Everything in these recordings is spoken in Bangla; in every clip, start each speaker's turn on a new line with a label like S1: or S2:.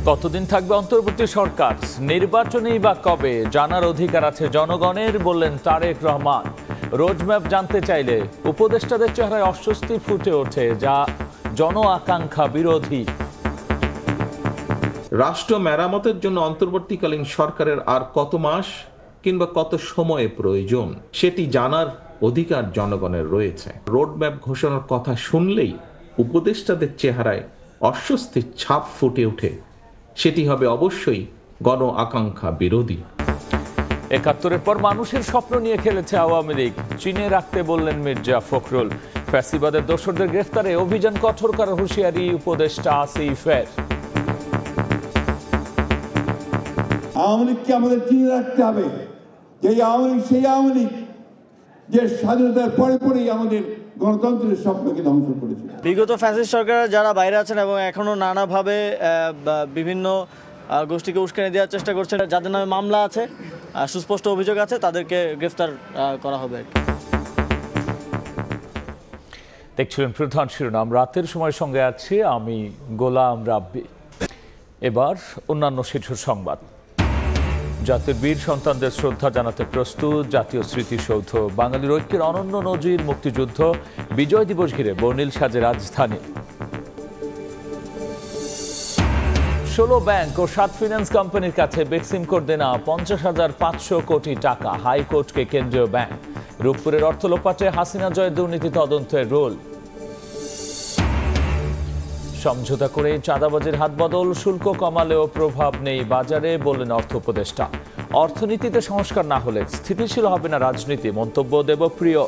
S1: কতদিন থাকবে অন্তর্বর্তী সরকার, নির্বাচনেই বা কবে জানার অধিকার আছে জনগণের, বললেন তারেক রহমান। রোডম্যাপ জানতে চাইলে উপদেষ্টাদের চেহারায় অস্বস্তি ফুটে ওঠে, যা জন আকাঙ্ক্ষা বিরোধী।
S2: রাষ্ট্র মেরামতের জন্য অন্তর্বর্তীকালীন সরকারের আর কত মাস কিংবা কত সময়ে প্রয়োজন সেটি জানার অধিকার জনগণের রয়েছে। রোডম্যাপ ঘোষণার কথা শুনলেই উপদেষ্টাদের চেহারায় অস্বস্তির ছাপ ফুটে ওঠে, সেটি হবে অবশ্যই গণ আকাঙ্ক্ষা বিরোধী।
S1: ৭১-এর পর মানুষের স্বপ্ন নিয়ে খেলেছে আওয়ামী লীগ, চীনে রাখতে বললেন মির্জা ফখরুল। ফ্যাসিবাদের দোসরদের গ্রেফতারে অভিযান কঠোর করার হুঁশিয়ারি উপদেষ্টা আসিফের।
S3: আওয়ামী লীগকে আমাদের চিনে রাখতে হবে, যে আওয়ামী লীগ সেই আওয়ামী লীগ যে স্বাধীনতার পরে পরেই আমাদের গণতন্ত্রের স্বপ্নকে ধ্বংস করেছে।
S4: বিগত ফ্যাসিস্ট সরকারের যারা বাইরে আছেন এবং এখনো নানাভাবে বিভিন্ন গোষ্ঠীকে উস্কানি দেওয়ার চেষ্টা করছেন, যাদের নামে মামলা আছে, সুস্পষ্ট অভিযোগ আছে, তাদেরকে গ্রেফতার করা হবে।
S1: দেখছিলেন প্রধান শিরোনাম। রাতের সময় সঙ্গে আছি আমি গোলাম রাব্বি। এবার অন্যান্য শীর্ষ সংবাদ। জাতির বীর সন্তানদের শ্রদ্ধা জানাতে প্রস্তুত জাতীয় স্মৃতিসৌধ। বাঙালির ঐক্যের অনন্য নজির মুক্তিযুদ্ধ, বিজয় দিবস ঘিরে বর্ণিল সাজে রাজধানী। ১৬ ব্যাংক ও ৭ ফিন্যান্স কোম্পানির কাছে বেক্সিম কোড দেনা ৫০,৫০০ কোটি টাকা, হাইকোর্টকে কেন্দ্রীয় ব্যাংক। রূপপুরের অর্থ লোপাটে হাসিনা জয় দুর্নীতি তদন্তের রোল। সমঝোতা করে চাঁদাবাজের হাত বদল, শুল্ক কমালেও প্রভাব নেই বাজারে, বললেন অর্থ উপদেষ্টা। অর্থনীতিতে সংস্কার না হলে স্থিতিশীল হবে না রাজনীতি, মন্তব্য দেবপ্রিয়।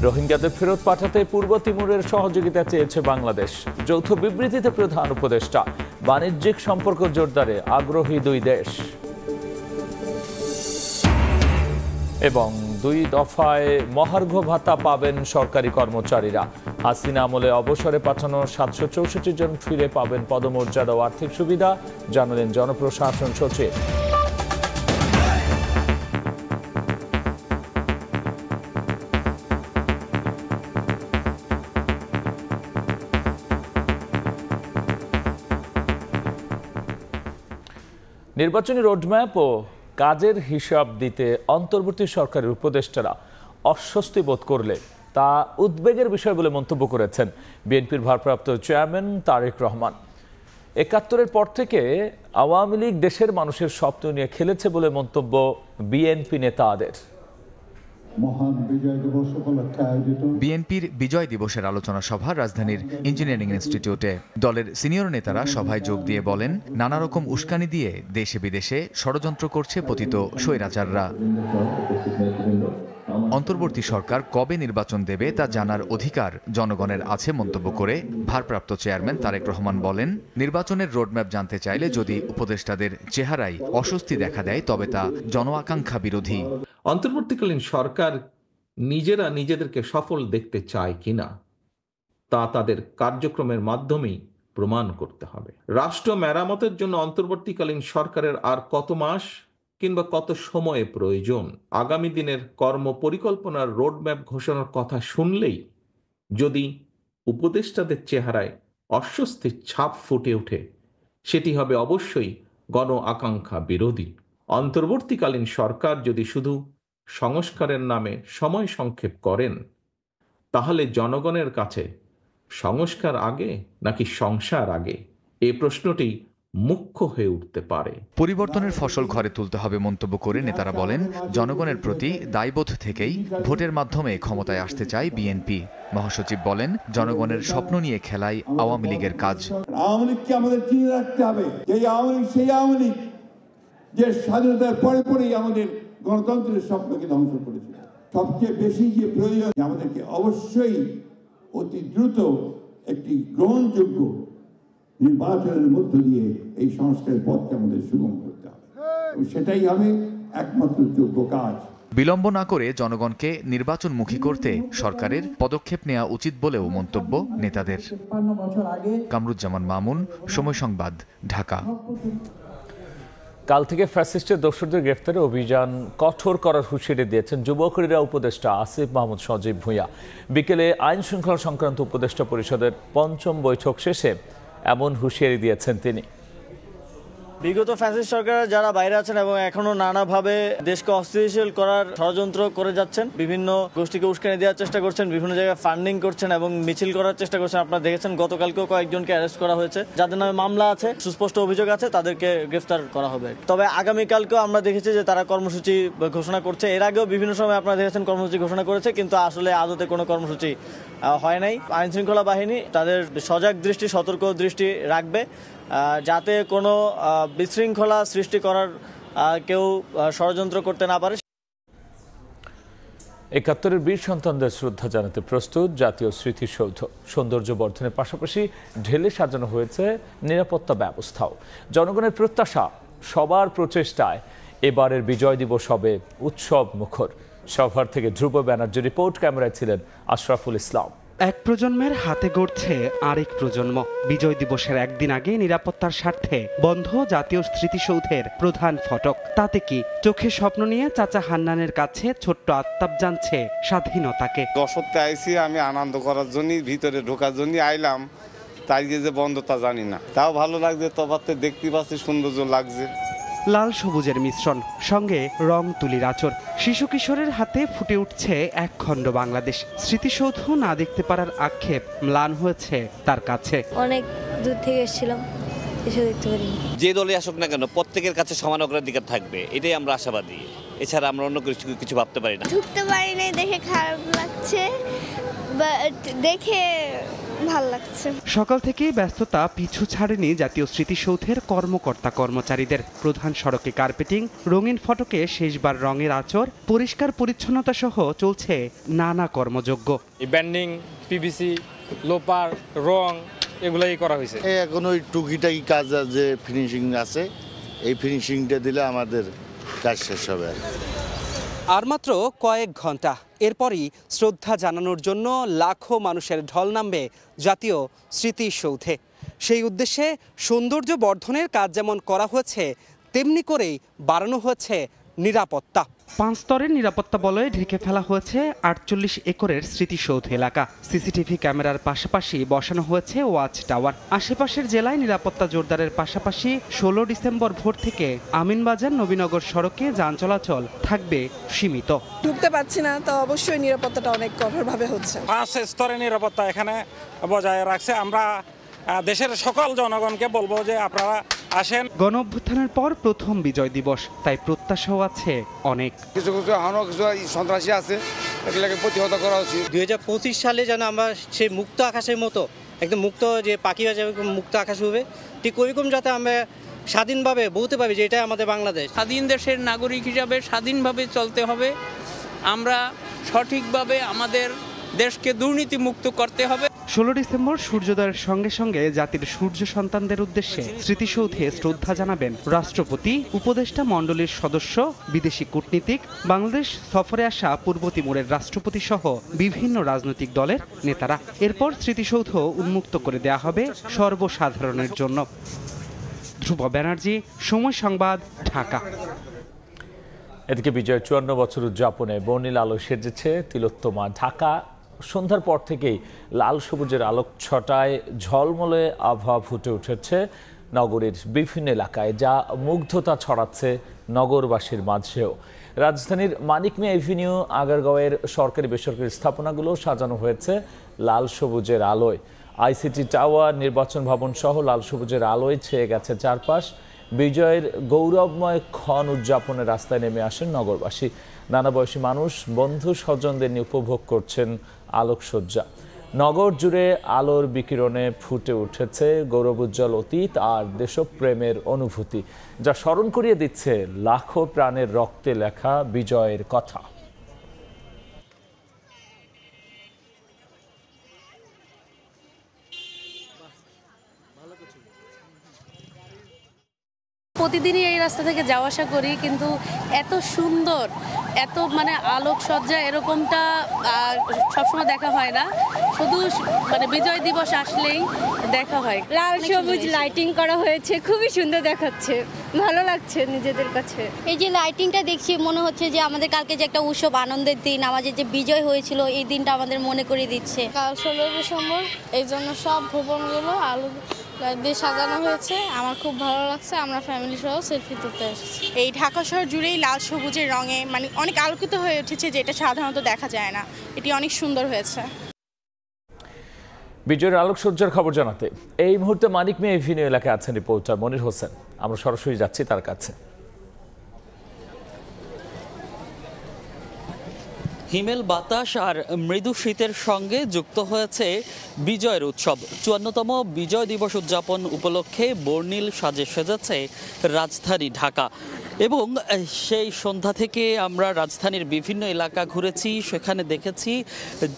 S1: রোহিঙ্গাদের ফেরত পাঠাতে পূর্ব তিমুরের সহযোগিতা চেয়েছে বাংলাদেশ। যৌথ বিবৃতিতে প্রধান উপদেষ্টা, বাণিজ্যিক সম্পর্ক জোরদারে আগ্রহী দুই দেশ। এবং ২ দফায় মহার্ঘ ভাতা পাবেন সরকারি কর্মচারীরা। হাসিনা আমলে অবসরে পাঠানো ৭৬৪ জন ফিরে পাবেন পদমর্যাদা ও আর্থিক সুবিধা, জানালেন জনপ্রশাসন সচিব। নির্বাচনী রোডম্যাপ ও কাজের হিসাব দিতে অন্তর্বর্তী সরকারের উপদেষ্টারা অস্বস্তি বোধ করলে তা উদ্বেগের বিষয় বলে মন্তব্য করেছেন বিএনপির ভারপ্রাপ্ত চেয়ারম্যান তারেক রহমান। ৭১-এর পর থেকে আওয়ামী লীগ দেশের মানুষের স্বপ্ন নিয়ে খেলেছে বলে মন্তব্য বিএনপি নেতাদের।
S5: বিএনপির বিজয় দিবসের আলোচনা সভা রাজধানীর ইঞ্জিনিয়ারিং ইনস্টিটিউটে। দলের সিনিয়র নেতারা সভায় যোগ দিয়ে বলেন, নানা রকম উস্কানি দিয়ে দেশে বিদেশে ষড়যন্ত্র করছে পতিত স্বৈরাচাররা। অন্তর্বর্তী সরকার কবে নির্বাচন দেবে তা জানার অধিকার জনগণের আছে মন্তব্য করে ভারপ্রাপ্ত চেয়ারম্যান তারেক রহমান বলেন, নির্বাচনের রোডম্যাপ জানতে চাইলে যদি উপদেষ্টাদের চেহারায় অস্বস্তি দেখা দেয় তবে তা জন আকাঙ্ক্ষা বিরোধী।
S2: অন্তর্বর্তীকালীন সরকার নিজেরা নিজেদেরকে সফল দেখতে চায় কিনা তা তাদের কার্যক্রমের মাধ্যমেই প্রমাণ করতে হবে। রাষ্ট্র মেরামতের জন্য অন্তর্বর্তীকালীন সরকারের আর কত মাস কিংবা কত সময়ে প্রয়োজন, আগামী দিনের কর্ম পরিকল্পনার রোডম্যাপ ঘোষণার কথা শুনলেই যদি উপদেষ্টাদের চেহারায় অস্বস্তির ছাপ ফুটে ওঠে, সেটি হবে অবশ্যই গণ আকাঙ্ক্ষা বিরোধী। অন্তর্বর্তীকালীন সরকার যদি শুধু সংস্কারের নামে সময় সংক্ষেপ করেন, তাহলে জনগণের কাছে সংস্কার আগে নাকি সংসার আগে, এই প্রশ্নটি মুখ্য হয়ে উঠতে পারে।
S5: পরিবর্তনের ফসল ঘরে তুলতে হবে মন্তব্য করে নেতারা বলেন, জনগণের প্রতি দায়বোধ থেকেই ভোটের মাধ্যমে ক্ষমতায় আসতে চায় বিএনপি। মহাসচিব বলেন, জনগণের স্বপ্ন নিয়ে খেলাই আওয়ামী লীগের কাজ।
S3: আওয়ামী লীগকে আমাদের চিনে রাখতে হবে, যে আওয়ামী লীগ সেই আওয়ামী লীগ যে স্বাধীনতার পরে পরেই আমাদের গণতন্ত্রের স্বপ্নকে ধ্বংস করেছে। সবচেয়ে বেশি যে প্রয়োজন, আমাদেরকে অবশ্যই অতি দ্রুত একটি গ্রহণযোগ্য নির্বাচনের মধ্য দিয়ে এই সংস্কারের পথকে আমাদের সুগম করতে হবে, এবং সেটাই হবে একমাত্র যোগ্য কাজ।
S5: বিলম্ব না করে জনগণকে নির্বাচনমুখী করতে সরকারের পদক্ষেপ নেওয়া উচিত বলেও মন্তব্য নেতাদের। কামরুজ্জামান মামুন, সময় সংবাদ, ঢাকা।
S1: কাল থেকে ফ্যাসিস্টের দোসরদের গ্রেফতারে অভিযান কঠোর করার হুঁশিয়ারি দিয়েছেন যুব ক্রীড়া উপদেষ্টা আসিফ মাহমুদ সজীব ভূঁইয়া। বিকেলে আইন শৃঙ্খলা সংক্রান্ত উপদেষ্টা পরিষদের ৫ম বৈঠক শেষে এমন হুঁশিয়ারি দিয়েছেন তিনি।
S4: বিগত ফ্যাসিস্ট সরকার যারা বাইরে আছেন এবং এখনো নানাভাবে দেশকে অস্থিতিশীল করার ষড়যন্ত্র করে যাচ্ছেন, বিভিন্ন গোষ্ঠীকে উস্কানি দেওয়ার চেষ্টা করছেন, বিভিন্ন জায়গায় ফান্ডিং করছেন এবং মিছিল করার চেষ্টা করছেন। আপনারা দেখেছেন গতকালকেও কয়েকজনকে অ্যারেস্ট করা হয়েছে, যাদের নামে মামলা আছে, সুস্পষ্ট অভিযোগ আছে, তাদেরকে গ্রেফতার করা হবে। তবে আগামীকালকেও আমরা দেখেছি যে তারা কর্মসূচি ঘোষণা করছে। এর আগেও বিভিন্ন সময় আপনারা দেখেছেন কর্মসূচি ঘোষণা করেছে, কিন্তু আসলে আদতে কোনো কর্মসূচি হয় নাই। আইন শৃঙ্খলা বাহিনী তাদের সজাগ দৃষ্টি, সতর্ক দৃষ্টি রাখবে যাতে কোনো বিশৃঙ্খলা সৃষ্টি করার কেউ ষড়যন্ত্র করতে না পারে।
S1: ৭১-এর বীর সন্তানদের শ্রদ্ধা জানাতে প্রস্তুত জাতীয় স্মৃতিসৌধ। সৌন্দর্য বর্ধনের পাশাপাশি ঢেলে সাজানো হয়েছে নিরাপত্তা ব্যবস্থাও। জনগণের প্রত্যাশা, সবার প্রচেষ্টায় এবারের বিজয় দিবস হবে উৎসব মুখর। সভার থেকে ধ্রুব ব্যানার্জি রিপোর্ট, ক্যামেরায় ছিলেন আশরাফুল ইসলাম।
S6: এক প্রজন্মের হাতে গড়ছে আরেক প্রজন্ম। বিজয় দিবসের একদিন আগে নিরাপত্তার স্বার্থে বন্ধ জাতীয় স্মৃতিসৌধের প্রধান ফটক। তাতে কি চোখে স্বপ্ন নিয়ে চাচা হান্নানের কাছে ছোট্ট আত্মাপ জানছে স্বাধীনতাকে।
S7: দশতে আইসি আমি আনন্দ করার জন্য, ভিতরে ঢোকার জন্য আইলাম, তাই যে বন্ধ তা জানি না, তাও ভালো লাগছে। তফাতে দেখতে পাচ্ছি সৌন্দর্য লাগছে।
S6: লাল সবুজের মিশ্রণ, সঙ্গে রং তুলির আঁচড়। শিশু কিশোরের হাতে ফুটে উঠছে এক খণ্ড বাংলাদেশ। স্মৃতিসৌধ না দেখতে পারার আক্ষেপ ম্লান হয়েছে তার কাছে।
S8: অনেক দূর থেকে এসেছিলাম, এসে দেখতে পারি।
S9: যে দলে আসুক না কেন, প্রত্যেকের কাছে সমান অগ্রাধিকার থাকবে, এটাই আমরা আশাবাদী। এছাড়া আমরা অন্য কিছু ভাবতে পারি না।
S8: ঢুকতে পারি নাই দেখে খারাপ লাগছে, দেখে ভালো লাগছে।
S6: সকাল থেকেই ব্যস্ততা পিছু ছাড়েনি জাতীয় স্মৃতিসৌধের কর্মকর্তা কর্মচারীদের। প্রধান সড়কে কার্পেটিং, রঙিন ফটকে শেষবার রঙের আঁচড়, পরিষ্কার পরিচ্ছন্নতা সহ চলছে নানা কর্মযজ্ঞ।
S10: ব্যান্ডিং, পিভিসি, লোপার, রং এগুলাই করা হয়েছে।
S11: এখন ওই টুকিটাকি কাজ যে ফিনিশিং আছে, এই ফিনিশিংটা দিলে আমাদের কাজ শেষ হবে।
S6: আর মাত্র কয়েক ঘন্টা, এরপরই শ্রদ্ধা জানানোর জন্য লাখো মানুষের ঢল নামবে জাতীয় স্মৃতিসৌধে। সেই উদ্দেশ্যে সৌন্দর্য বর্ধনের কাজ যেমন করা হয়েছে, তেমনি করেই বাড়ানো হয়েছে নিরাপত্তা। 5 স্তরের নিরাপত্তা বলয়ে ঢেকে ফেলা হয়েছে 48 একরের স্মৃতিসৌধ এলাকা। সিসিটিভি ক্যামেরার পাশাপাশি বসানো হয়েছে ওয়াচ টাওয়ার। আশেপাশের জেলায় নিরাপত্তা জোরদারের পাশাপাশি 16 ডিসেম্বর ভোর থেকে আমিনবাজার নবীনগর সড়কে যান চলাচল থাকবে সীমিত।
S12: ঢুকতে পারছি না, তো অবশ্যই নিরাপত্তাটা অনেক কঠোরভাবে হচ্ছে।
S10: 5 স্তরের নিরাপত্তা এখানে বজায় রাখছে। আমরা দেশের সকল জনগণকে বলবো যে আপনারা আসেন।
S6: গণ অভ্যুত্থানের পর প্রথম বিজয় দিবস, তাই প্রত্যাশাও আছে অনেক।
S7: কিছু সন্ত্রাসী আছে, এগুলোকে প্রতিহত করা উচিত।
S4: 2025 সালে যেন আমরা সেই মুক্ত আকাশের মতো, একদম মুক্ত যে পাখি মুক্ত আকাশ হবে, ঠিক ওইরকম যাতে আমরা স্বাধীনভাবে বলতে পারি যে এটাই আমাদের বাংলাদেশ।
S12: স্বাধীন দেশের নাগরিক হিসাবে স্বাধীনভাবে চলতে হবে। আমরা সঠিকভাবে আমাদের দেশকে দুর্নীতি মুক্ত করতে হবে।
S6: 16 ডিসেম্বর সূর্যোদয়ের সঙ্গে সঙ্গে জাতির সূর্য সন্তানদের উদ্দেশ্যে স্মৃতিসৌধে শ্রদ্ধা জানাবেন রাষ্ট্রপতি, উপদেষ্টা মণ্ডলীর সদস্য, বিদেশি কূটনীতিক, বাংলাদেশ সফরে আসা পূর্ব তিমুরের রাষ্ট্রপতি সহ বিভিন্ন রাজনৈতিক দলের নেতারা। এরপর স্মৃতিসৌধ উন্মুক্ত করে দেয়া হবে সর্বসাধারণের জন্য। ধ্রুব ব্যানার্জি, সময় সংবাদ, ঢাকা।
S1: এদিকে বিজয়ের 54 বছর উদযাপনে বর্ণিল আলো সেজেছে তিলোত্তমা। ঢাকা সন্ধ্যার পর থেকেই লাল সবুজের আলোক ছটায় ঝলমলে আবহাওয়া ফুটে উঠেছে নগরীর বিভিন্ন এলাকায়, যা মুগ্ধতা ছড়াচ্ছে নগরবাসীর মাঝেও। রাজধানীর মানিক মিয়া এভিনিউ, আগারগাঁওয়ের সরকারি বেসরকারি স্থাপনাগুলো সাজানো হয়েছে লাল সবুজের আলোয়। আইসিটি টাওয়ার, নির্বাচন ভবন সহ লাল সবুজের আলোয় ছেয়ে গেছে চারপাশ। বিজয়ের গৌরবময় ক্ষণ উদযাপনের রাস্তায় নেমে আসেন নগরবাসী। নানা বয়সী মানুষ বন্ধু স্বজনদের নিয়ে উপভোগ করছেন আলোকসজ্জা। নগর জুড়ে আলোর বিকিরণে ফুটে উঠেছে গৌরবোজ্জ্বল অতীত আর দেশপ্রেমের অনুভূতি, যা স্মরণ করিয়ে দিচ্ছে লাখো প্রাণের রক্তে লেখা বিজয়ের কথা।
S8: প্রতিদিনই এই রাস্তা থেকে যাওয়া আসা করি, কিন্তু এত সুন্দর, এত আলোকসজ্জা এরকমটা সবসময় দেখা হয় না। শুধু বিজয় দিবস আসলেই দেখা হয়।
S13: লাল সবুজ লাইটিং করা হয়েছে, খুবই সুন্দর দেখাচ্ছে, ভালো লাগছে নিজেদের কাছে।
S8: এই যে লাইটিংটা দেখছি, মনে হচ্ছে যে আমাদের কালকে যে একটা উৎসব, আনন্দের দিন, আমাদের যে বিজয় হয়েছিল, এই দিনটা আমাদের মনে করে দিচ্ছে।
S13: কাল 16 ডিসেম্বর, এই জন্য সব ভবনগুলো আলো
S14: লাইট দিয়ে সাজানো হয়েছে, আমার খুব ভালো লাগছে। আমরা ফ্যামিলি সহ সেলফি তুলতে এসেছি।
S15: এই ঢাকা শহর জুড়েই লাল সবুজের রঙে মানে অনেক আলোকিত হয়ে উঠেছে, যেটা সাধারণত দেখা যায় না। এটি অনেক সুন্দর হয়েছে।
S1: বিজয়ের আলোকসজ্জার খবর জানাতে এই মুহূর্তে মানিক মিয়া এভিনিউ এলাকায় আছেন রিপোর্টার মনির হোসেন। আমরা সরাসরি যাচ্ছি তার কাছে।
S16: হিমেল বাতাস আর মৃদু শীতের সঙ্গে যুক্ত হয়েছে বিজয়ের উৎসব। ৫৪তম বিজয় দিবস উদযাপন উপলক্ষে বর্ণিল সাজে সেজেছে রাজধানী ঢাকা। এবং সেই সন্ধ্যা থেকে আমরা রাজধানীর বিভিন্ন এলাকা ঘুরেছি, সেখানে দেখেছি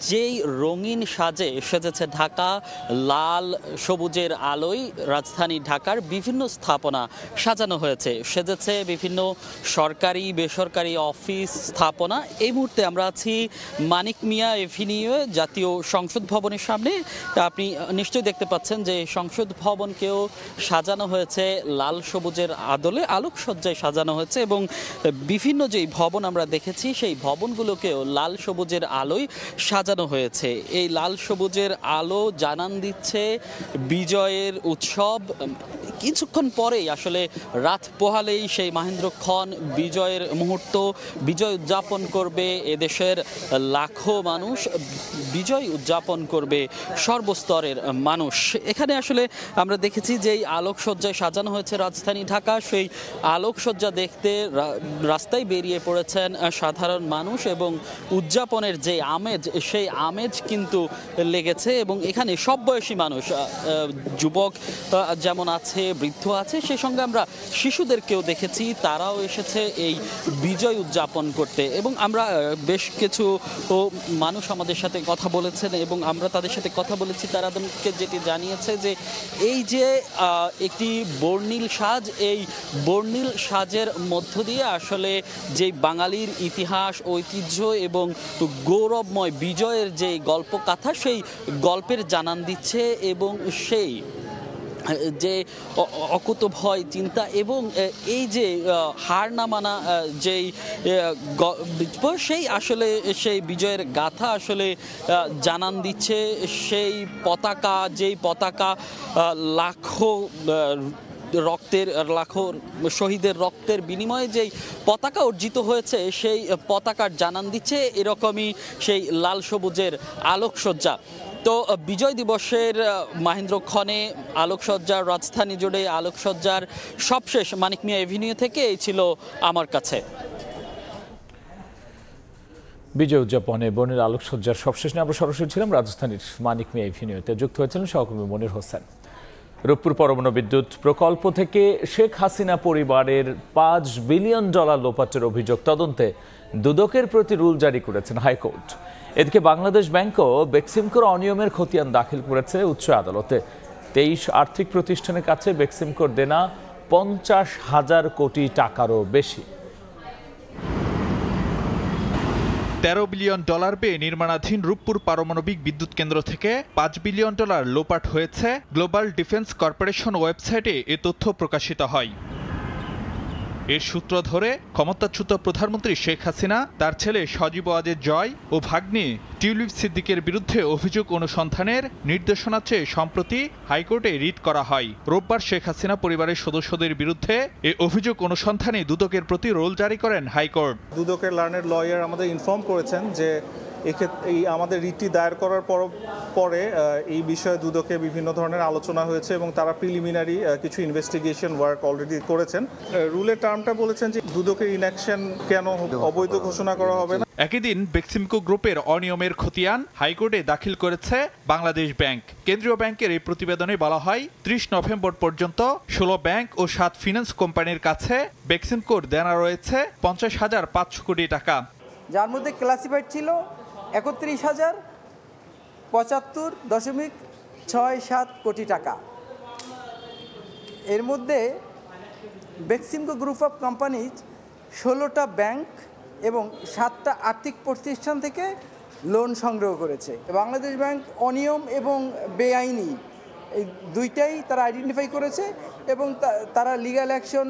S16: যেই রঙিন সাজে সেজেছে ঢাকা। লাল সবুজের আলোয় রাজধানী ঢাকার বিভিন্ন স্থাপনা সাজানো হয়েছে, সেজেছে বিভিন্ন সরকারি বেসরকারি অফিস স্থাপনা। এই মুহূর্তে আমরা আছি মানিক মিয়া এভিনিউ জাতীয় সংসদ ভবনের সামনে। আপনি নিশ্চয়ই দেখতে পাচ্ছেন যে সংসদ ভবনকেও সাজানো হয়েছে লাল সবুজের আদলে, আলোকসজ্জায় সাজানো হয়েছে এবং বিভিন্ন যেই ভবন আমরা দেখেছি সেই ভবনগুলোকেও লাল সবুজের আলোয় সাজানো হয়েছে। এই লাল সবুজের আলো জানান দিচ্ছে বিজয়ের উৎসব। কিছুক্ষণ পরেই আসলে রাত পোহালেই সেই মাহেন্দ্রক্ষণ বিজয়ের মুহূর্ত, বিজয় উদযাপন করবে এদেশের লাখো মানুষ, বিজয় উদযাপন করবে সর্বস্তরের মানুষ। এখানে আসলে আমরা দেখেছি যে এই আলোকসজ্জায় সাজানো হয়েছে রাজধানী ঢাকা, সেই আলোকসজ্জা দেখতে রাস্তায় বেরিয়ে পড়েছেন সাধারণ মানুষ এবং উদযাপনের যে আমেজ সেই আমেজ কিন্তু লেগেছে। এবং এখানে সব বয়সী মানুষ, যুবক যেমন আছে, বৃদ্ধ আছে, সেই সঙ্গে আমরা শিশুদেরকেও দেখেছি, তারাও এসেছে এই বিজয় উদযাপন করতে। এবং আমরা বেশ কিছু মানুষ আমাদের সাথে কথা বলেছেন এবং আমরা তাদের সাথে কথা বলেছি, তারা আমাদেরকে যেটি জানিয়েছে যে এই যে একটি বর্ণিল সাজ, এই বর্ণিল সাজের মধ্য দিয়ে আসলে যে বাঙালির ইতিহাস, ঐতিহ্য এবং গৌরবময় বিজয়ের যে গল্পকথা, সেই গল্পের জানান দিচ্ছে এবং সেই যে অকুত ভয় চিন্তা এবং এই যে হার না মানা যেই সেই আসলে সেই বিজয়ের গাথা আসলে জানান দিচ্ছে। সেই পতাকা, যেই পতাকা লাখো শহীদের রক্তের বিনিময়ে যেই পতাকা অর্জিত হয়েছে সেই পতাকার জানান দিচ্ছে এরকমই সেই লাল সবুজের আলোকসজ্জা। তো বিজয় দিবসের মাহেন্দ্রক্ষণে আলোকসজ্জার, রাজধানী জুড়ে আলোকসজ্জার সবশেষ মানিক মিয়া এভিনিউ থেকে এই ছিল আমার কাছে।
S1: বিজয় উদযাপনে বর্ণিল আলোকসজ্জার সবশেষ নিয়ে আমরা সরাসরি ছিলাম রাজধানীর মানিক মিয়া এভিনিউতে। যুক্ত হয়েছিলেন সহকর্মী মনির হোসেন। রূপপুর পরমাণু বিদ্যুৎ প্রকল্প থেকে শেখ হাসিনা পরিবারের $5 বিলিয়ন লোপাটের অভিযোগ তদন্তে দুদকের প্রতি রুল জারি করেছেন হাইকোর্ট। এদিকে বাংলাদেশ ব্যাংকও বেক্সিমকোর অনিয়মের খতিয়ান দাখিল করেছে উচ্চ আদালতে। 23 আর্থিক প্রতিষ্ঠানের কাছে বেক্সিমকোর দেনা $50,000 কোটি টাকারও বেশি।
S17: $13 বিলিয়ন পেয়ে নির্মাণাধীন রূপপুর পারমাণবিক বিদ্যুৎ কেন্দ্র থেকে $5 বিলিয়ন লোপাট হয়েছে। গ্লোবাল ডিফেন্স কর্পোরেশন ওয়েবসাইটে এ তথ্য প্রকাশিত হয়। এর সূত্র ধরে ক্ষমতাচ্যুত প্রধানমন্ত্রী শেখ হাসিনা, তার ছেলে সজীব ওয়াজেদ জয় ও ভাগ্নে টিউলিপ সিদ্দিকের বিরুদ্ধে অভিযোগ অনুসন্ধানের নির্দেশনা চেয়ে সম্প্রতি হাইকোর্টে রিট করা হয়। রোববার শেখ হাসিনা পরিবারের সদস্যদের বিরুদ্ধে এ অভিযোগ অনুসন্ধানে দুদকের প্রতি রুল জারি করেন হাইকোর্ট।
S18: দুদকের লার্নেড লয়ার আমাদের ইনফর্ম করেছেন যে এই আমাদের রিটটি দায়ের করার পরে এই বিষয়ে দুদকে বিভিন্ন ধরনের আলোচনা হয়েছে এবং তারা প্রিলিমিনারি কিছু ইনভেস্টিগেশন ওয়ার্ক অলরেডি করেছেন। রুলের টার্মটা বলেছেন যে দুদকের ইনঅ্যাকশন কেন অবৈধ ঘোষণা করা হবে না।
S17: একই দিন বেক্সিমকো গ্রুপের অনিয়মের খতিয়ান হাইকোর্টে দাখিল করেছে বাংলাদেশ ব্যাংক। কেন্দ্রীয় ব্যাংকের এই প্রতিবেদনে বলা হয় 30 নভেম্বর পর্যন্ত 16 ব্যাংক ও 7 ফিন্যান্স কোম্পানির কাছে বেক্সিমকোর দেনা রয়েছে $50,500 কোটি টাকা,
S19: যার মধ্যে ক্লাসিফাইড ছিল 31,075.67 কোটি টাকা। এর মধ্যে বেক্সিমকো গ্রুপ অফ কোম্পানিজ 16টা ব্যাংক এবং 7টা আর্থিক প্রতিষ্ঠান থেকে লোন সংগ্রহ করেছে। বাংলাদেশ ব্যাংক অনিয়ম এবং বেআইনি এই দুইটাই তারা আইডেন্টিফাই করেছে এবং তারা লিগ্যাল অ্যাকশন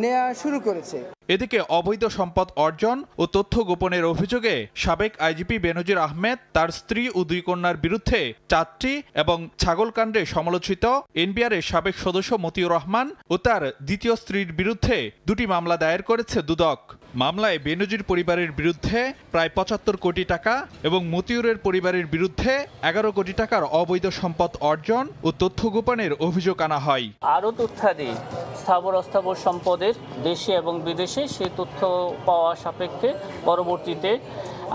S19: নেওয়া শুরু করেছে।
S17: এদিকে অবৈধ সম্পদ অর্জন ও তথ্য গোপনের অভিযোগে সাবেক আইজিপি বেনজির আহমেদ, তার স্ত্রী ও 2 কন্যার বিরুদ্ধে 4টি এবং ছাগলকাণ্ডে সমালোচিত এনবিআরের সাবেক সদস্য মতিউর রহমান ও তার দ্বিতীয় স্ত্রীর বিরুদ্ধে 2টি মামলা দায়ের করেছে দুদক। মামলায় বেনজির পরিবারের বিরুদ্ধে প্রায় 75 কোটি টাকা এবং মতিউরের পরিবারের বিরুদ্ধে 11 কোটি টাকার অবৈধ সম্পদ অর্জন ও তথ্য গোপনের অভিযোগ আনা হয়।
S16: আরও তথ্যাদি স্থাবর অস্থাবর সম্পদের দেশে এবং বিদেশে সেই তথ্য পাওয়া সাপেক্ষে পরবর্তীতে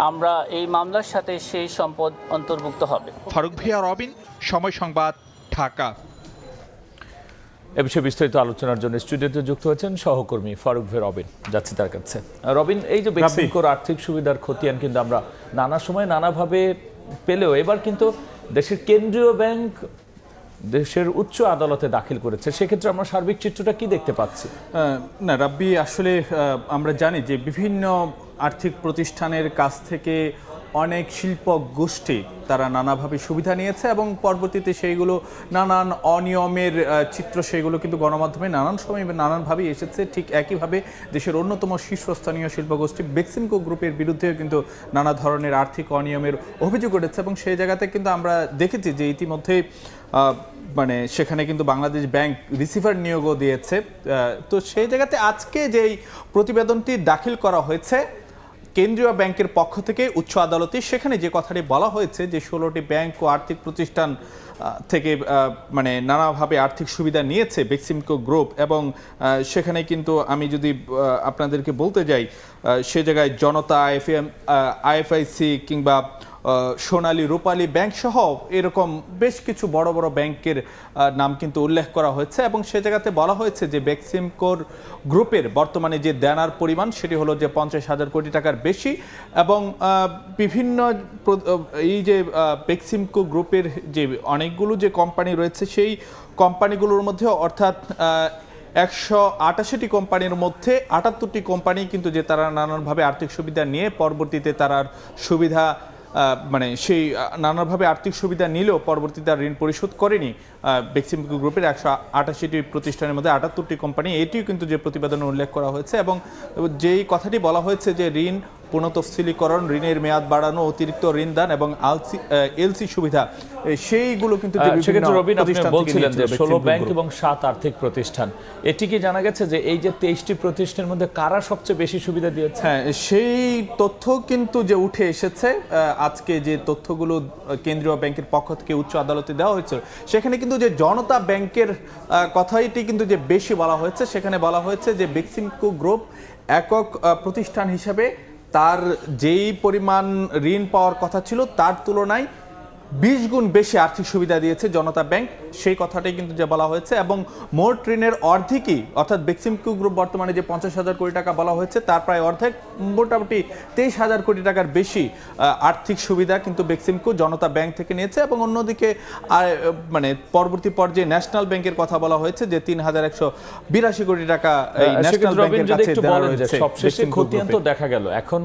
S16: আমরা এই মামলার সাথে সেই সম্পদ অন্তর্ভুক্ত হবে।
S17: ফারুক ভিয়া, রবিন, সময় সংবাদ, ঢাকা।
S1: এ বিষয়ে বিস্তারিত আলোচনার জন্য স্টুডিওতে যুক্ত হয়েছেন সহকর্মী ফারুক ভিয়া রবিন। যাচ্ছি তার কাছে। রবিন, এই যে বেক্সিমকোর আর্থিক সুবিধার খতিয়ান কিন্তু আমরা নানা সময় নানাভাবে পেলেও এবার কিন্তু দেশের কেন্দ্রীয় ব্যাংক দেশের উচ্চ আদালতে দাখিল করেছে, সেক্ষেত্রে আমরা সার্বিক চিত্রটা কি দেখতে পাচ্ছি?
S18: না রাব্বি, আসলে আমরা জানি যে বিভিন্ন আর্থিক প্রতিষ্ঠানের কাছ থেকে অনেক শিল্প গোষ্ঠী তারা নানাভাবে সুবিধা নিয়েছে এবং পরবর্তীতে সেইগুলো নানান অনিয়মের চিত্র সেগুলো কিন্তু গণমাধ্যমে নানান সময় নানানভাবেই এসেছে। ঠিক একইভাবে দেশের অন্যতম শীর্ষস্থানীয় শিল্পগোষ্ঠী বেক্সিমকো গ্রুপের বিরুদ্ধেও কিন্তু নানা ধরনের আর্থিক অনিয়মের অভিযোগ উঠেছে এবং সেই জায়গাতে কিন্তু আমরা দেখেছি যে ইতিমধ্যে মানে সেখানে কিন্তু বাংলাদেশ ব্যাংক রিসিভার নিয়োগও দিয়েছে। তো সেই জায়গাতে আজকে যেই প্রতিবেদনটি দাখিল করা হয়েছে কেন্দ্রীয় ব্যাংকের পক্ষ থেকে উচ্চ আদালতে, সেখানে যে কথাটি বলা হয়েছে যে 16টি ব্যাংক ও আর্থিক প্রতিষ্ঠান থেকে মানে নানাভাবে আর্থিক সুবিধা নিয়েছে বেক্সিমকো গ্রুপ এবং সেখানে কিন্তু আমি যদি আপনাদেরকে বলতে যাই সে জায়গায় জনতা, আইএফআইসি কিংবা সোনালী রূপালী ব্যাংক সহ এরকম বেশ কিছু বড় বড় ব্যাংকের নাম কিন্তু উল্লেখ করা হয়েছে এবং সে জায়গাতে বলা হয়েছে যে বেক্সিমকোর গ্রুপের বর্তমানে যে দেনার পরিমাণ সেটি হলো যে 50,000 কোটি টাকার বেশি এবং বিভিন্ন এই যে বেক্সিমকো গ্রুপের যে অনেকগুলো যে কোম্পানি রয়েছে সেই কোম্পানিগুলোর মধ্যে অর্থাৎ 188টি কোম্পানির মধ্যে 78টি কোম্পানি কিন্তু যে তারা নানানভাবে আর্থিক সুবিধা নিয়ে পরবর্তীতে তারা সুবিধা মানে সেই নানাভাবে আর্থিক সুবিধা নিলেও পরবর্তীতে ঋণ পরিশোধ করেনি বেক্সিমকো গ্রুপের 188টি প্রতিষ্ঠানের মধ্যে 78টি কোম্পানি। এটিও কিন্তু যে প্রতিবেদনে উল্লেখ করা হয়েছে এবং যেই কথাটি বলা হয়েছে যে ঋণ পুনঃতফসিলীকরণ, ঋণের মেয়াদ বাড়ানো, অতিরিক্ত ঋণ দান এবং এলসি সুবিধা সেইগুলো কিন্তু
S1: বলছিলেন যে 16 ব্যাংক এবং 7 আর্থিক প্রতিষ্ঠান, এটি কি জানা গেছে যে এই যে 23টি প্রতিষ্ঠানের মধ্যে কারা সবচেয়ে বেশি সুবিধা দিয়েছে?
S18: হ্যাঁ, সেই তথ্য কিন্তু যে উঠে এসেছে আজকে যে তথ্যগুলো কেন্দ্রীয় ব্যাংকের পক্ষ থেকে উচ্চ আদালতে দেওয়া হয়েছিল সেখানে কিন্তু যে জনতা ব্যাংকের কথাটি কিন্তু যে বেশি বলা হয়েছে। সেখানে বলা হয়েছে যে বেক্সিমকো গ্রুপ একক প্রতিষ্ঠান হিসেবে তার যেই পরিমাণ ঋণ পাওয়ার কথা ছিল তার তুলনায় 20 গুণ বেশি আর্থিক সুবিধা দিয়েছে জনতা ব্যাংক, সেই কথাটাই কিন্তু যে বলা হয়েছে এবং মোট ঋণের অর্ধেকই অর্থাৎ বেক্সিমকো গ্রুপ বর্তমানে যে 50,000 কোটি টাকা বলা হয়েছে তার প্রায় অর্ধেক মোটামুটি 23,000 কোটি টাকার বেশি আর্থিক সুবিধা কিন্তু বেক্সিমকো জনতা ব্যাংক থেকে নিয়েছে এবং অন্যদিকে মানে পরবর্তী পর্যায়ে ন্যাশনাল ব্যাংকের কথা বলা হয়েছে যে 3,182 কোটি টাকা এই ন্যাশনাল ব্যাংকের কাছে দেওয়া হয়েছে।
S1: সবশেষে খতিয়ান তো দেখা গেল, এখন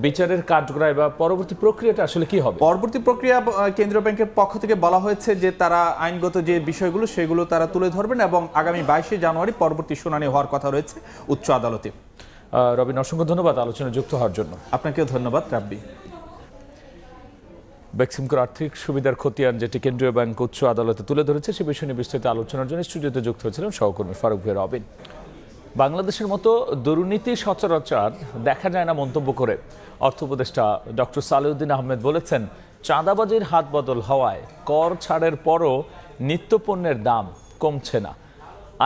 S1: বিচারের কাঠগড়ায় বা পরবর্তী প্রক্রিয়াটা আসলে কি হবে?
S18: পরবর্তী প্রক্রিয়া কেন্দ্রীয় ব্যাংকের পক্ষ থেকে বলা হয়েছে যে তারা আইনগত যে বিষয়গুলো সেগুলো তারা তুলে ধরবেন এবং আগামী 22শে জানুয়ারি পরবর্তী শুনানি হওয়ার কথা রয়েছে উচ্চ আদালতে।
S1: রবিন, অসংখ্য ধন্যবাদ আলোচনায় যুক্ত হওয়ার জন্য।
S18: আপনাকেও ধন্যবাদ রাব্বি।
S1: বেক্সিমকোর আর্থিক সুবিধার খতিয়ান যেটি কেন্দ্রীয় ব্যাংক উচ্চ আদালতে তুলে ধরেছে সে বিষয়ে বিস্তারিত আলোচনার জন্য স্টুডিওতে যুক্ত হয়েছিলেন সহকর্মী ফারুক ভিয়া রবিন। বাংলাদেশের মতো দুর্নীতি সচরাচর দেখা যায় না মন্তব্য করে অর্থ উপদেষ্টা ডক্টর সালেউদ্দিন আহমেদ বলেছেন, চাঁদাবাজির হাত বদল হওয়ায় কর ছাড়ের পরও নিত্যপণ্যের দাম কমছে না।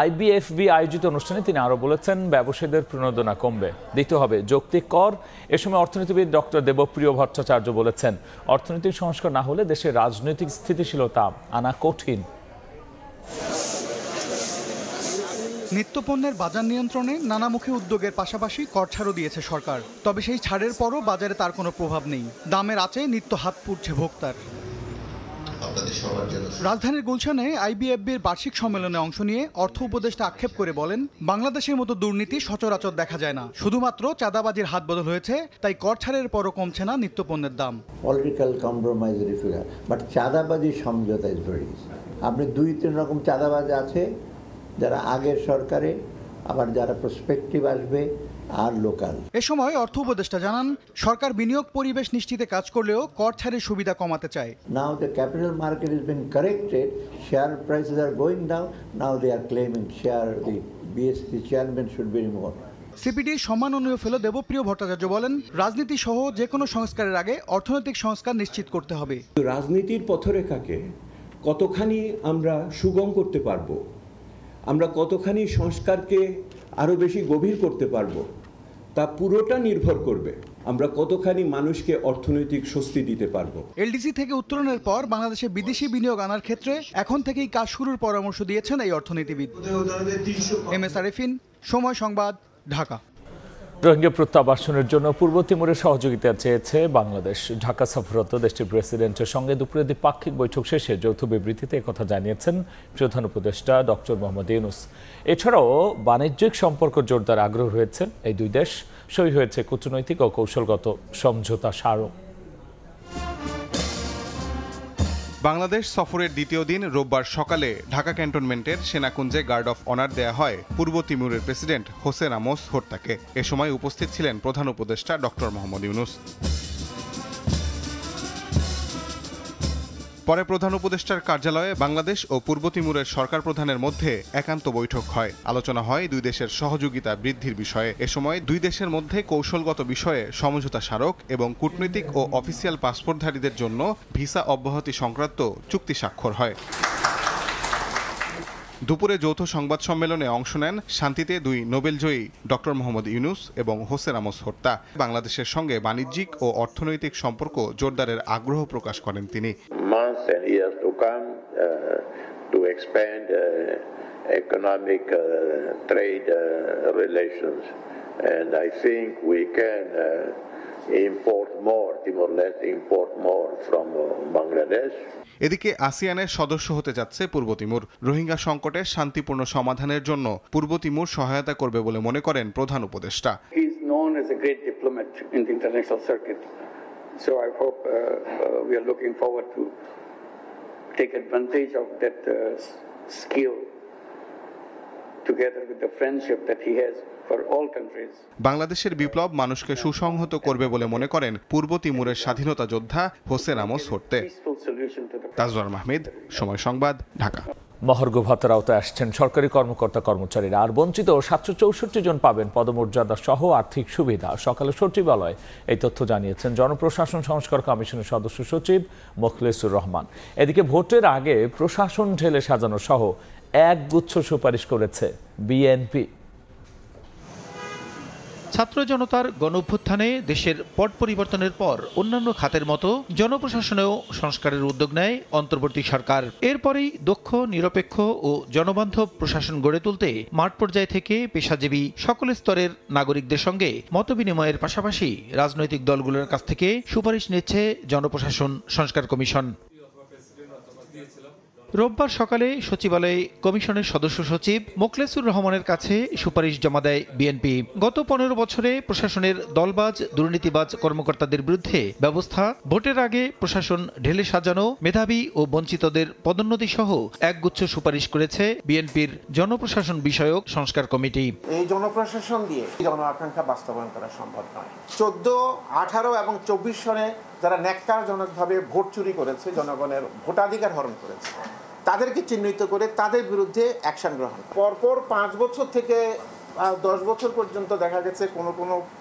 S1: আইবিএফবি আয়োজিত অনুষ্ঠানে তিনি আরও বলেছেন, ব্যবসায়ীদের প্রণোদনা কমবে, দিতে হবে যৌক্তিক কর। এ সময় অর্থনীতিবিদ ডক্টর দেবপ্রিয় ভট্টাচার্য বলেছেন, অর্থনৈতিক সংস্কার না হলে দেশের রাজনৈতিক স্থিতিশীলতা আনা কঠিন।
S20: নিত্যপণ্যের বাজার নিয়ন্ত্রণে নানামুখী উদ্যোগের পাশাপাশি কর ছাড়ও দিয়েছে সরকার, তবে সেই ছাড়ের পরও বাজারে তার কোনো প্রভাব নেই। দামের আঁচে নিত্য হাত পুড়ছে ভোক্তার। রাজধানীর গুলশানে আইবিএফবির বার্ষিক সম্মেলনে অংশ নিয়ে অর্থ উপদেষ্টা আক্ষেপ করে বলেন, বাংলাদেশের মতো দুর্নীতি সচরাচর দেখা যায় না, শুধুমাত্র চাঁদাবাজির হাত বদল হয়েছে, তাই কর ছাড়ের পরও কমছে না নিত্যপণ্যের দাম।
S21: পলিটিক্যাল কম্প্রোমাইজ রিফিগার, বাট চাঁদাবাজি সমঝোতা ইজ ভেরি ইজি। আপনি 2-3 রকম চাঁদাবাজ আছে যারা আগের সরকারে, আবার যারা প্রসপেক্টিভ আসবে, are local.
S20: এ সময় অর্থ উপদেষ্টা জানান, সরকার বিনিয়োগ পরিবেশ নিশ্চিতে কাজ করলেও কর ছাড়ের সুবিধা কমাতে চায়।
S21: Now the capital market has been corrected, share prices are going down, now they are claiming share, the BSP chairman should be removed.
S20: সিপিডির সম্মাননীয় ফেলো দেবপ্রিয় ভট্টাচার্য বলেন, রাজনীতি সহ যে কোনো সংস্কারের আগে অর্থনৈতিক সংস্কার নিশ্চিত করতে হবে।
S2: রাজনীতির পথরেখাকে কতখানি আমরা সুগম করতে পারবো, আমরা কতখানি সংস্কারকে আরো বেশি গভীর করতে পারবো, তা পুরোটা নির্ভর করবে আমরা কতখানি মানুষকে অর্থনৈতিক স্বস্তি দিতে পারবো।
S20: এলডিসি থেকে উত্তরণের পর বাংলাদেশে বিদেশি বিনিয়োগ আনার ক্ষেত্রে এখন থেকেই কাজ শুরুর পরামর্শ দিয়েছেন এই অর্থনীতিবিদ। MS আরেফিন, সময় সংবাদ, ঢাকা।
S1: রোহিঙ্গা প্রত্যাবাসনের জন্য পূর্ব তিমুরের সহযোগিতা চেয়েছে বাংলাদেশ। ঢাকা সফররত দেশটির প্রেসিডেন্টের সঙ্গে দুপুরে দ্বিপাক্ষিক বৈঠক শেষে যৌথ বিবৃতিতে একথা জানিয়েছেন প্রধান উপদেষ্টা ডক্টর মোহাম্মদ ইউনূস। এছাড়াও বাণিজ্যিক সম্পর্ক জোরদার আগ্রহ রয়েছে এই দুই দেশ। সই হয়েছে কূটনৈতিক ও কৌশলগত সমঝোতা স্মারক।
S22: বাংলাদেশ সফরের দ্বিতীয় দিন রোববার সকালে ঢাকা ক্যান্টনমেন্টের সেনাকুঞ্জে গার্ড অফ অনার দেয়া হয় পূর্ব তিমুরের প্রেসিডেন্ট হোসেন রামোস হোর্তাকে। এ সময় উপস্থিত ছিলেন প্রধান উপদেষ্টা ডক্টর মোহাম্মদ ইউনূস। পরে প্রধান উপদেষ্টার কার্যালয়ে বাংলাদেশ ও পূর্ব তিমুরের সরকার প্রধানের মধ্যে একান্ত বৈঠক হয়। আলোচনা হয় দুই দেশের সহযোগিতা বৃদ্ধির বিষয়ে। এ সময় দুই দেশের মধ্যে কৌশলগত বিষয়ে সমঝোতা স্মারক এবং কূটনৈতিক ও অফিসিয়াল পাসপোর্টধারীদের জন্য ভিসা অব্যাহতি সংক্রান্ত চুক্তি স্বাক্ষর হয়। দুপুরে যৌথ সংবাদ সম্মেলনে অংশ নেন শান্তিতে দুই নোবেলজয়ী ডক্টর মোহাম্মদ ইউনূস এবং হোসেন রামোস হোর্তা। বাংলাদেশের সঙ্গে বাণিজ্যিক ও অর্থনৈতিক সম্পর্ক জোরদারের আগ্রহ প্রকাশ করেন তিনি।
S23: economic trade relations, and I think we can import more, Timor-Leste import more from Bangladesh.
S22: এদিকে আসিয়ানের সদস্য হতে যাচ্ছে পূর্ব তিমুর। রোহিঙ্গা সংকটের শান্তিপূর্ণ সমাধানের জন্য পূর্ব তিমুর সহায়তা করবে বলে মনে করেন প্রধান উপদেষ্টা।
S24: He is known as a great diplomat in the international circuit, so I hope we are looking forward to take advantage of that skill together with the friendship that he has for all countries.
S22: বাংলাদেশের বিপ্লব মানুষকে সুসংহত করবে বলে মনে করেন পূর্ব তিমুরের স্বাধীনতা যোদ্ধা হোসেন রামোস হোর্তে। তাজওয়ার মাহমুদ, সময় সংবাদ, ঢাকা।
S1: মহার্ঘ ভাতার আওতায় আসছেন সরকারি কর্মকর্তা কর্মচারীরা। আর বঞ্চিত 764 জন পাবেন পদমর্যাদা সহ আর্থিক সুবিধা। সকালে সচিবালয় এই তথ্য জানিয়েছেন জনপ্রশাসন সংস্কার কমিশনের সদস্য সচিব মোখলেসুর রহমান। এদিকে ভোটের আগে প্রশাসন ঢেলে সাজানো সহ একগুচ্ছ সুপারিশ করেছে বিএনপি।
S25: ছাত্র জনতার গণঅভ্যুত্থানে দেশের পট পরিবর্তনের পর অন্যান্য খাতের মতো জনপ্রশাসনেও সংস্কারের উদ্যোগ নেয় অন্তর্বর্তী সরকার। এরপরেই দক্ষ, নিরপেক্ষ ও জনবান্ধব প্রশাসন গড়ে তুলতে মাঠ পর্যায় থেকে পেশাজীবী সকল স্তরের নাগরিকদের সঙ্গে মতবিনিময়ের পাশাপাশি রাজনৈতিক দলগুলোর কাছ থেকে সুপারিশ নিচ্ছে জনপ্রশাসন সংস্কার কমিশন। রোববার সকালে সচিবালয়ে কমিশনের সদস্য সচিব মোখলেসুর রহমানের কাছে সুপারিশ জমা দেয় বিএনপি। গত 15 বছরে প্রশাসনের দলবাজ, দুর্নীতিবাজ কর্মকর্তাদের বিরুদ্ধে ব্যবস্থা, ভোটের আগে প্রশাসন ঢেলে সাজানো, মেধাবী ও বঞ্চিতদের পদোন্নতি সহ একগুচ্ছ সুপারিশ করেছে বিএনপির জনপ্রশাসন বিষয়ক সংস্কার কমিটি।
S26: এই জনপ্রশাসন দিয়ে জন আকাঙ্ক্ষা বাস্তবায়ন করা সম্ভব নয়। 14, 18 এবং 24 সনে যারা ন্যাক্কারজনকভাবে ভোট চুরি করেছে, জনগণের ভোটাধিকার হরণ করেছে, তাদেরকে চিহ্নিত করে তাদের বিরুদ্ধে অ্যাকশন গ্রহণ। পরপর 5 বছর থেকে 10 বছর পর্যন্ত দেখা গেছে কোনো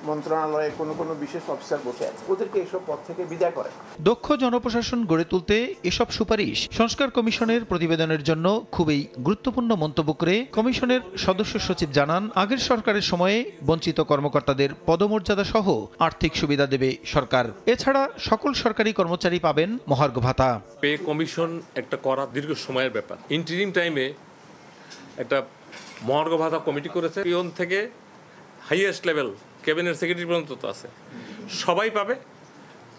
S26: মন্ত্রণালয়ে কোনো বিশেষ অফিসার বসে আছে, ওদেরকে এসব পদ থেকে বিদায় করে।
S25: দক্ষ জনপ্রশাসন গড়ে তুলতে এসব সুপারিশ সংস্কার কমিশনের প্রতিবেদনের জন্য খুবই গুরুত্বপূর্ণ মন্তব্য করে কমিশনের সদস্য সচিব জানান, আগের সরকারের সময়ে বঞ্চিত কর্মকর্তাদের পদমর্যাদা সহ আর্থিক সুবিধা দেবে সরকার। এছাড়া সকল সরকারি কর্মচারী পাবেন মহার্ঘ ভাতা।
S27: পে কমিশন একটা করা দীর্ঘ সময়ের ব্যাপার। ইন্টারিম টাইমে একটা মহার্ঘ ভাতা কমিটি করেছে। পিয়ন থেকে হাইয়েস্ট লেভেল ক্যাবিনেট সেক্রেটারি পর্যন্ত তো আছে, সবাই পাবে।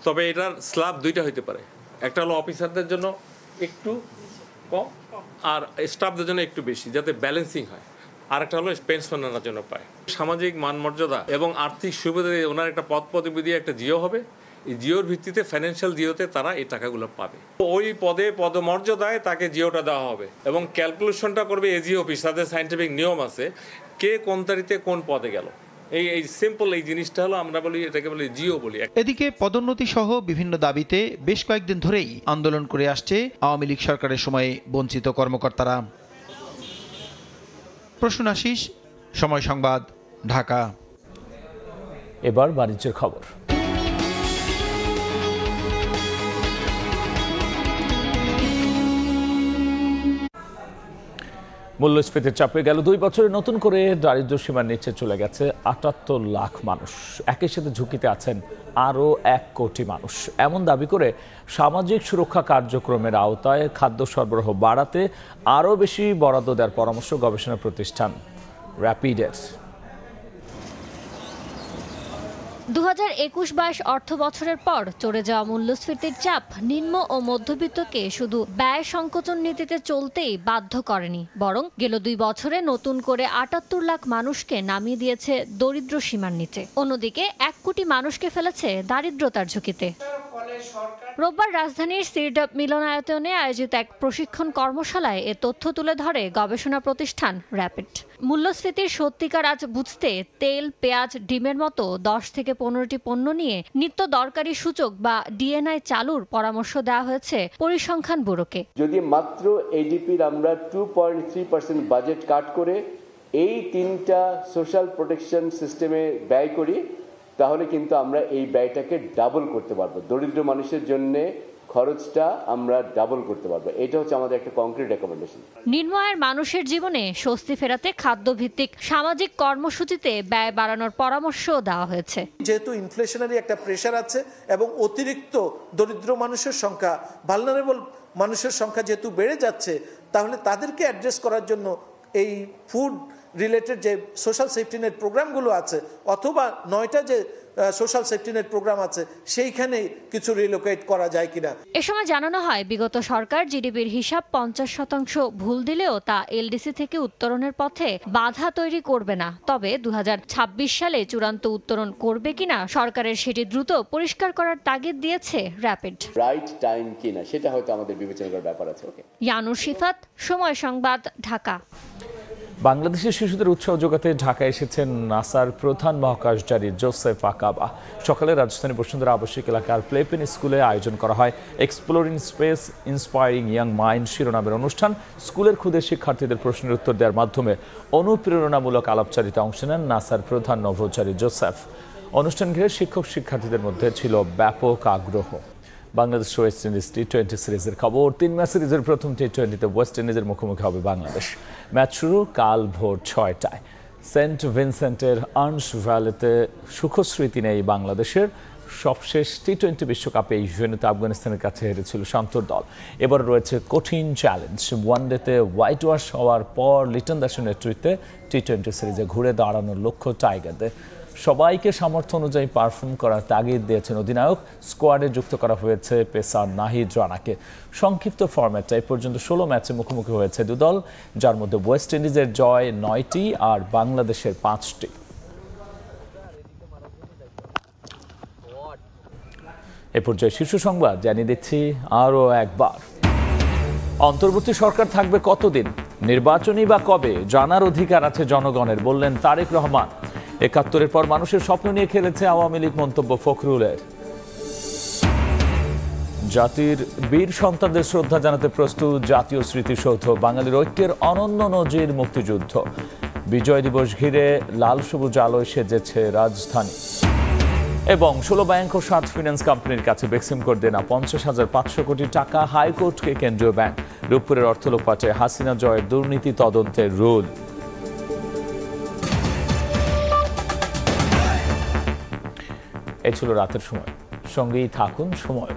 S27: তবে এটার স্ল্যাব দুইটা হইতে পারে, একটা হলো অফিসারদের জন্য একটু কম আর স্টাফদের জন্য একটু বেশি, যাতে ব্যালেন্সিং হয়। আর একটা হলো পেনশনারদের জন্য পায়। সামাজিক মান মর্যাদা এবং আর্থিক সুবিধা দিয়ে ওনার একটা পদ পদবি দিয়ে একটা জিও হবে। এই জিওর ভিত্তিতে ফাইন্যান্সিয়াল জিওতে তারা এই টাকাগুলো পাবে। ওই পদে পদমর্যাদায় তাকে জিওটা দেওয়া হবে এবং ক্যালকুলেশনটা করবে এজি অফিস। তাদের সায়েন্টিফিক নিয়ম আছে, কে কোন তারিখে কোন পদে গেল, এই সিম্পল এই জিনিসটা হলো আমরা বলি এটাকে বলি জিও বলি।
S25: এদিকে পদোন্নতি সহ বিভিন্ন দাবিতে বেশ কয়েকদিন ধরেই আন্দোলন করে আসছে আওয়ামী লীগ সরকারের সময়ে বঞ্চিত কর্মকর্তারা। প্রসূন আশিস, সময় সংবাদ, ঢাকা।
S1: এবার বাণিজ্যের খবর। মূল্যস্ফীতির চাপে গেল 2 বছরে নতুন করে দারিদ্র্য সীমার নিচে চলে গেছে 78 লাখ মানুষ। একই সাথে ঝুঁকিতে আছেন আরও 1 কোটি মানুষ। এমন দাবি করে সামাজিক সুরক্ষা কার্যক্রমের আওতায় খাদ্য সরবরাহ বাড়াতে আরও বেশি বরাদ্দ দেওয়ার পরামর্শ গবেষণা প্রতিষ্ঠান র্যাপিডের।
S3: 2021-22 অর্থ বছরের পর চড়ে যাওয়া মূল্যস্ফীতির চাপ নিম্ন ও মধ্যবিত্তকে শুধু ব্যয় সংকোচন নীতিতে চলতেই বাধ্য করেনি, বরং গেল 2 বছরে নতুন করে 78 লাখ মানুষকে নামিয়ে দিয়েছে দরিদ্র সীমার নিচে। অন্যদিকে 1 কোটি মানুষকে ফেলেছে দারিদ্রতার ঝুঁকিতে। রোববার রাজধানীর সিরডাপ মিলনায়তনে আয়োজিত এক প্রশিক্ষণ কর্মশালায় এ তথ্য তুলে ধরে গবেষণা প্রতিষ্ঠান র্যাপিড। মূল্যস্ফীতির সত্যিকার আজ বুঝতে তেল, পেঁয়াজ, ডিমের মতো 10 থেকে 15টি পণ্য নিয়ে নিত্য দরকারি সূচক বা ডিএনআই চালুর পরামর্শ দেওয়া হয়েছে পরিসংখ্যান ব্যুরোকে।
S4: যদি মাত্র এডিপির আমরা 2.3% বাজেট কাট করে এই 3টা সোশ্যাল প্রোটেকশন সিস্টেমে ব্যয় করি, তাহলে কিন্তু আমরা এই ব্যয়টাকে ডাবল করতে পারবো। দরিদ্র মানুষের জন্য খরচটা আমরা ডাবল করতে পারবো। এটা হচ্ছে আমাদের একটা কংক্রিট রেকমেন্ডেশন।
S3: নিম্ন আয়ের মানুষের জীবনে স্বস্তি ফেরাতে খাদ্যভিত্তিক সামাজিক কর্মসূচিতে ব্যয় বাড়ানোর পরামর্শ দেওয়া হয়েছে।
S5: যেহেতু ইনফ্লেশনারি একটা প্রেশার আছে এবং অতিরিক্ত দরিদ্র মানুষের সংখ্যা, ভালনারেবল মানুষের সংখ্যা যেহেতু বেড়ে যাচ্ছে, তাহলে তাদেরকে অ্যাড্রেস করার জন্য এই ফুড রিলেটেড যে সোশ্যাল সেফটি নেট প্রোগ্রামগুলো আছে অথবা 9টা যে সোশ্যাল সেফটি নেট প্রোগ্রাম আছে সেইখানে কিছু রিলোকেট করা যায় কিনা।
S3: এ সময় জানানো হয় বিগত সরকার জিডিপির হিসাব 50% ভুল দিলেও তা এলডিসি থেকে উত্তরণের পথে বাধা তৈরি করবে না। তবে 2026 সালে চূড়ান্ত উত্তরণ করবে কিনা সরকারের সেটি দ্রুত পরিষ্কার করার তাগিদ দিয়েছে র্যাপিড।
S4: রাইট টাইম কিনা সেটা হয়তো আমাদের বিবেচনা করার ব্যাপার আছে। ওকে।
S3: ইয়ানুর শিফাত, সময় সংবাদ, ঢাকা।
S1: বাংলাদেশের শিশুদের উৎসাহ যোগাতে ঢাকায় এসেছেন নাসার প্রধান মহাকাশচারী জোসেফ আকাবা। সকালে রাজধানী বসুন্ধরা আবাসিক এলাকার প্লেপেন স্কুলে আয়োজন করা হয় exploring space inspiring young mind শিরোনামের অনুষ্ঠান। স্কুলের ক্ষুদে শিক্ষার্থীদের প্রশ্নের উত্তর দেওয়ার মাধ্যমে অনুপ্রেরণামূলক আলাপচারিতা অংশ নেন নাসার প্রধান নভোচারী জোসেফ। অনুষ্ঠান ঘিরে শিক্ষক শিক্ষার্থীদের মধ্যে ছিল ব্যাপক আগ্রহ। বাংলাদেশ ওয়েস্ট ইন্ডিজ টি-20 সিরিজের খবর। 3 ম্যাচ সিরিজের প্রথম টি-20তে ওয়েস্ট ইন্ডিজের মুখোমুখি হবে বাংলাদেশ। ম্যাচ শুরু কাল ভোর 6টায়। সেন্ট ভিনসেন্টের আর্নস ভ্যালিতে সুখস্মৃতি নেই বাংলাদেশের। সবশেষ টি-20 বিশ্বকাপে এই ভেন্যুতে আফগানিস্তানের কাছে হেরেছিল শান্তর দল। এবার রয়েছে কঠিন চ্যালেঞ্জ। ওয়ানডেতে হোয়াইট ওয়াশ হওয়ার পর লিটন দাসের নেতৃত্বে টি-20 সিরিজে ঘুরে দাঁড়ানোর লক্ষ্য টাইগারদের। সবাইকে সামর্থ্য অনুযায়ী পারফর্ম করার তাগিদ দিয়েছেন অধিনায়ক। স্কোয়াডে যুক্ত করা হয়েছে পেসার নাহিদ রানাকে। সংক্ষিপ্ত ফরম্যাটে এ পর্যন্ত 16 ম্যাচে মুখোমুখি হয়েছে দুদল, যার মধ্যে ওয়েস্ট ইন্ডিজের জয় 9টি আর বাংলাদেশের 5টি। এ পর্যায়ে শীর্ষ সংবাদ জানিয়ে দিচ্ছি আরও একবার। অন্তর্বর্তী সরকার থাকবে কতদিন, নির্বাচনই বা কবে, জানার অধিকার আছে জনগণের, বললেন তারেক রহমান। 71-এর পর মানুষের স্বপ্ন নিয়ে খেলেছে আওয়ামী লীগ, মন্তব্য ফখরুলের। জাতির বীর সন্তানদের শ্রদ্ধা জানাতে প্রস্তুত জাতীয় স্মৃতিসৌধ। বাঙালির ঐক্যের অনন্য নজির মুক্তিযুদ্ধ। বিজয় দিবস ঘিরে লাল সবুজ আলোয় সেজেছে রাজধানী। এবং 16 ব্যাংক ও 7 ফিন্যান্স কোম্পানির কাছে বেক্সিম কোড দেনা 50,500 কোটি টাকা হাইকোর্টকে কেন্দ্রীয় ব্যাংক। রূপপুরের অর্থ লোপাটে হাসিনা জয়ের দুর্নীতি তদন্তের রুল। এই ছিল রাতের সময়। সঙ্গেই থাকুন সময়।